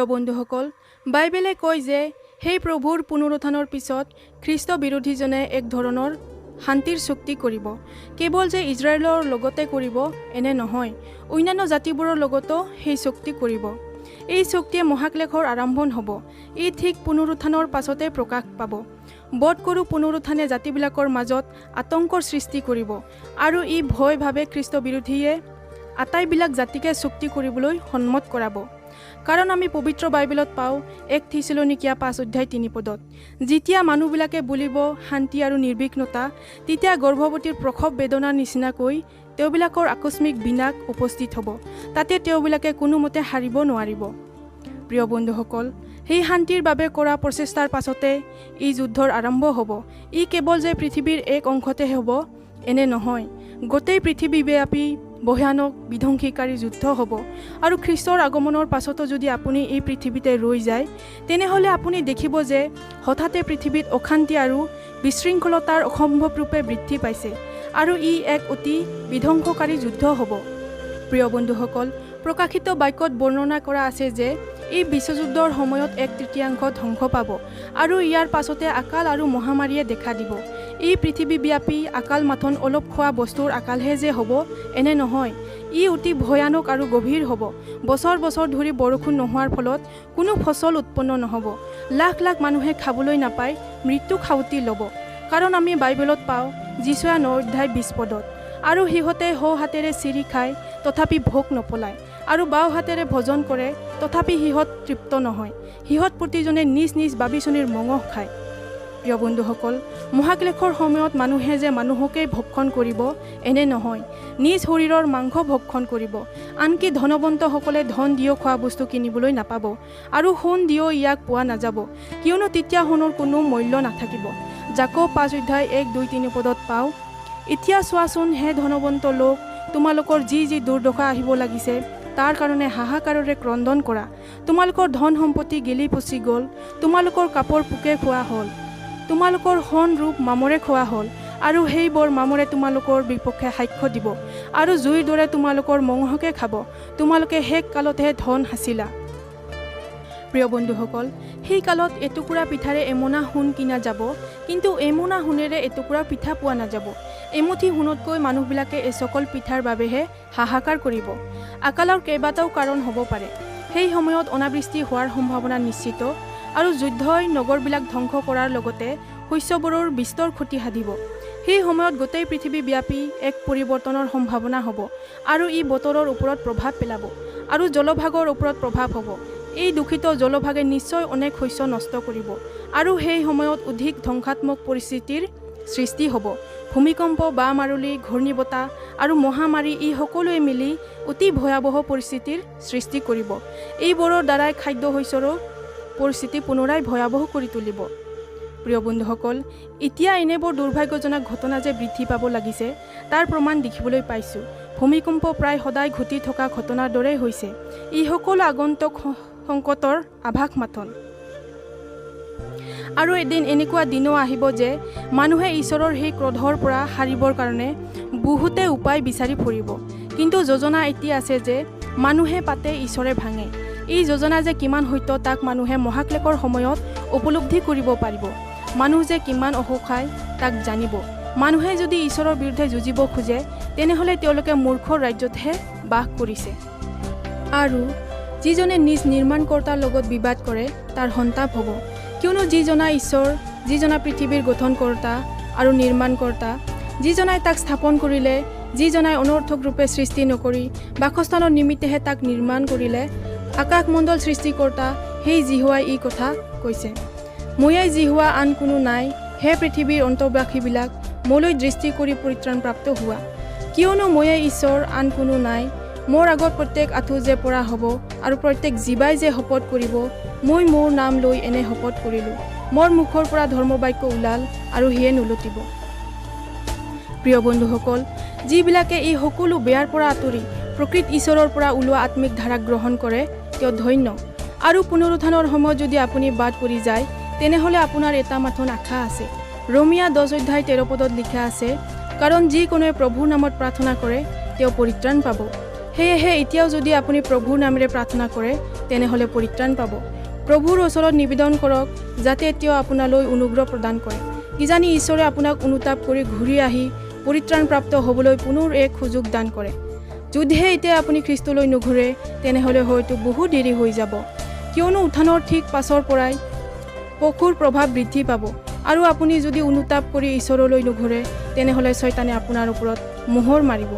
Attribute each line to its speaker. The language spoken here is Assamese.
Speaker 1: প্ৰিয় বন্ধুসকল, বাইবেলে কয় যে সেই প্ৰভুৰ পুনৰুত্থানৰ পিছত খ্ৰীষ্ট বিৰোধীজনে এক ধৰণৰ শান্তিৰ চুক্তি কৰিব। কেৱল যে ইজৰাইলৰ লগতে কৰিব এনে নহয়, অন্যান্য জাতিবোৰৰ লগতো সেই চুক্তি কৰিব। এই চুক্তিয়ে মহাক্লেশৰ আৰম্ভণ হ'ব। ই ঠিক পুনৰুত্থানৰ পাছতে প্ৰকাশ পাব। বধ কৰোঁ পুনৰুত্থানে জাতিবিলাকৰ মাজত আতংকৰ সৃষ্টি কৰিব আৰু ই ভয়ভাৱে খ্ৰীষ্ট বিৰোধীয়ে আটাইবিলাক জাতিকে চুক্তি কৰিবলৈ সন্মত কৰাব। কাৰণ আমি পবিত্ৰ বাইবেলত পাওঁ 1 থেছালনিকিয়া 5:3 যেতিয়া মানুহবিলাকে বুলিব শান্তি আৰু নিৰ্বিঘ্নতা, তেতিয়া গৰ্ভৱতীৰ প্ৰসৱ বেদনাৰ নিচিনাকৈ তেওঁবিলাকৰ আকস্মিক বিনাশ উপস্থিত হ'ব। তাতে তেওঁবিলাকে কোনোমতে হাৰিব নোৱাৰিব। প্ৰিয় বন্ধুসকল, সেই শান্তিৰ বাবে কৰা প্ৰচেষ্টাৰ পাছতে এই যুদ্ধৰ আৰম্ভ হ'ব। ই কেৱল যে পৃথিৱীৰ এক অংশতে হ'ব এনে নহয়, গোটেই পৃথিৱীব্যাপী ভয়ানক বিধ্বংসীকাৰী যুদ্ধ হ'ব। আৰু খ্ৰীষ্টৰ আগমনৰ পাছতো যদি আপুনি এই পৃথিৱীতে ৰৈ যায়, তেনেহ'লে আপুনি দেখিব যে হঠাতে পৃথিৱীত অশান্তি আৰু বিশৃংখলতাৰ অসম্ভৱ ৰূপে বৃদ্ধি পাইছে আৰু ই এক অতি বিধ্বংসকাৰী যুদ্ধ হ'ব। প্ৰিয় বন্ধুসকল, প্ৰকাশিত বাক্যত বৰ্ণনা কৰা আছে যে এই বিশ্বযুদ্ধৰ সময়ত 1/3 ধ্বংস পাব আৰু ইয়াৰ পাছতে আকাল আৰু মহামাৰীয়ে দেখা দিব। এই পৃথিৱীব্যাপী আকাল মাথন অলপ খোৱা বস্তুৰ আকালহে যে হ'ব এনে নহয়, ই অতি ভয়ানক আৰু গভীৰ হ'ব। বছৰ বছৰ ধৰি বৰষুণ নোহোৱাৰ ফলত কোনো ফচল উৎপন্ন নহ'ব। লাখ লাখ মানুহে খাবলৈ নাপায় মৃত্যুক সাউতি ল'ব। কাৰণ আমি বাইবেলত পাওঁ যিচয়া 9:20 আৰু সিহঁতে সোঁ হাতেৰে চিৰি খায় তথাপি ভোক নপলায় আৰু বাওঁ হাতেৰে ভোজন কৰে তথাপি সিহঁত তৃপ্ত নহয়। সিহঁত প্ৰতিজনে নিজ নিজ বাবিচনীৰ মঙহ খায়। প্ৰিয় বন্ধুসকল, মহাক্লেশৰ সময়ত মানুহে যে মানুহকেই ভক্ষণ কৰিব এনে নহয়, নিজ শৰীৰৰ মাংস ভক্ষণ কৰিব। আনকি ধনৱন্তসকলে ধন দিও খোৱা বস্তু কিনিবলৈ নাপাব আৰু সোণ দিও ইয়াক পোৱা নাযাব, কিয়নো তেতিয়া সোণৰ কোনো মূল্য নাথাকিব। যাকোব 5:1-2-3 পাওঁ, এতিয়া চোৱাচোন হে ধনৱন্ত লোক, তোমালোকৰ যি দুৰ্দশা আহিব লাগিছে তাৰ কাৰণে হাহাকাৰৰে ক্ৰন্দন কৰা। তোমালোকৰ ধন সম্পত্তি গেলি পচি গ'ল, তোমালোকৰ কাপোৰ পোকে খোৱা হ'ল, তোমালোকৰ সোণ ৰূপ মামৰে খোৱা হ'ল আৰু সেইবোৰ মামৰে তোমালোকৰ বিপক্ষে সাক্ষ্য দিব আৰু জুইৰ দৰে তোমালোকৰ মঙহকে খাব। তোমালোকে শেষ কালতহে ধন সাঁচিলা। প্ৰিয় বন্ধুসকল, সেই কালত এটুকুৰা পিঠাৰে এমোনা সোণ কিনা যাব, কিন্তু এমোনা সোণেৰে এটুকুৰা পিঠা পোৱা নাযাব। এমুঠি সোণতকৈ মানুহবিলাকে এচকল পিঠাৰ বাবেহে হাহাকাৰ কৰিব। আকালৰ কেইবাটাও কাৰণ হ'ব পাৰে। সেই সময়ত অনাবৃষ্টি হোৱাৰ সম্ভাৱনা নিশ্চিত আৰু যুদ্ধই নগৰবিলাক ধ্বংস কৰাৰ লগতে শস্যবোৰৰ বিস্তৰ ক্ষতি সাধিব। সেই সময়ত গোটেই পৃথিৱীব্যাপী এক পৰিৱৰ্তনৰ সম্ভাৱনা হ'ব আৰু ই বতৰৰ ওপৰত প্ৰভাৱ পেলাব আৰু জলভাগৰ ওপৰত প্ৰভাৱ হ'ব। এই দূষিত জলভাগে নিশ্চয় অনেক শস্য নষ্ট কৰিব আৰু সেই সময়ত অধিক ধ্বংসাত্মক পৰিস্থিতিৰ সৃষ্টি হ'ব। ভূমিকম্প, বামাৰুলি, ঘূৰ্ণীবতাহ আৰু মহামাৰী ই সকলোৱে মিলি অতি ভয়াৱহ পৰিস্থিতিৰ সৃষ্টি কৰিব। এইবোৰৰ দ্বাৰাই খাদ্য শস্যৰো পৰিস্থিতি পুনৰাই ভয়াৱহ কৰি তুলিব। প্ৰিয় বন্ধুসকল, এতিয়া এনেবোৰ দুৰ্ভাগ্যজনক ঘটনা যে বৃদ্ধি পাব লাগিছে তাৰ প্ৰমাণ দেখিবলৈ পাইছোঁ। ভূমিকম্প প্ৰায় সদায় ঘটি থকা ঘটনাৰ দৰেই হৈছে। ই সকলো আগন্তুক সংকটৰ আভাস মাথন। আৰু এদিন এনেকুৱা দিনো আহিব যে মানুহে ঈশ্বৰৰ সেই ক্ৰোধৰ পৰা সাৰিবৰ কাৰণে বহুতে উপায় বিচাৰি ফুৰিব। কিন্তু যোজনা এতিয়া আছে যে মানুহে পাতে ঈশ্বৰে ভাঙে। এই যোজনা যে কিমান সত্য তাক মানুহে মহাক্লেশৰ সময়ত উপলব্ধি কৰিব পাৰিব। মানুহ যে কিমান অসহায় তাক জানিব। মানুহে যদি ঈশ্বৰৰ বিৰুদ্ধে যুঁজিব খোজে তেনেহ'লে তেওঁলোকে মূৰ্খৰ ৰাজ্যতহে বাস কৰিছে। আৰু যিজনে নিজ নিৰ্মাণকৰ্তাৰ লগত বিবাদ কৰে তাৰ সন্তাপ হ'ব, কিয়নো যিজনা ঈশ্বৰ, যিজনা পৃথিৱীৰ গঠনকৰ্তা আৰু নিৰ্মাণকৰ্তা, যিজনাই তাক স্থাপন কৰিলে, যিজনাই অনৰ্থক ৰূপে সৃষ্টি নকৰি বাসস্থানৰ নিমিত্তেহে তাক নিৰ্মাণ কৰিলে, আকাশমণ্ডল সৃষ্টিকৰ্তা সেই জিহুৱাই এই কথা কৈছে, ময়েই জিহুৱা, আন কোনো নাই। হে পৃথিৱীৰ অন্তৰ্বাসীবিলাক, মোলৈ দৃষ্টি কৰি পৰিত্ৰাণপ্ৰাপ্ত হোৱা, কিয়নো ময়েই ঈশ্বৰ, আন কোনো নাই। মোৰ আগত প্ৰত্যেক আঁঠু যে পৰা হ'ব আৰু প্ৰত্যেক জীৱাই যে শপত কৰিব, মই মোৰ নাম লৈ এনে শপত কৰিলোঁ। মোৰ মুখৰ পৰা ধৰ্মবাক্য ওলাল আৰু সিয়ে নুলুটিব। প্ৰিয় বন্ধুসকল, যিবিলাকে এই সকলো বেয়াৰ পৰা আঁতৰি প্ৰকৃত ঈশ্বৰৰ পৰা ওলোৱা আত্মিক ধাৰাক গ্ৰহণ কৰে তেওঁ ধন্য। আৰু পুনৰুত্থানৰ সময়ত যদি আপুনি বাদ পৰি যায় তেনেহ'লে আপোনাৰ এটা মাথোন আশা আছে। ৰোমিয়া 10:13 লিখা আছে, কাৰণ যিকোনোৱে প্ৰভুৰ নামত প্ৰাৰ্থনা কৰে তেওঁ পৰিত্ৰাণ পাব। সেয়েহে এতিয়াও যদি আপুনি প্ৰভুৰ নামেৰে প্ৰাৰ্থনা কৰে তেনেহ'লে পৰিত্ৰাণ পাব। প্ৰভুৰ ওচৰত নিবেদন কৰক যাতে তেওঁ আপোনালৈ অনুগ্ৰহ প্ৰদান কৰে। কিজানি ঈশ্বৰে আপোনাক অনুতাপ কৰি ঘূৰি আহি পৰিত্ৰাণপ্ৰাপ্ত হ'বলৈ পুনৰ এক সুযোগ দান কৰে। যদিহে এতিয়া আপুনি খ্ৰীষ্টলৈ নুঘূৰে তেনেহ'লে হয়তো বহু দেৰি হৈ যাব, কিয়নো উত্থানৰ ঠিক পাছৰ পৰাই পশুৰ প্ৰভাৱ বৃদ্ধি পাব। আৰু আপুনি যদি অনুতাপ কৰি ঈশ্বৰলৈ নুঘূৰে তেনেহ'লে শয়তানে আপোনাৰ ওপৰত মোহৰ মাৰিব।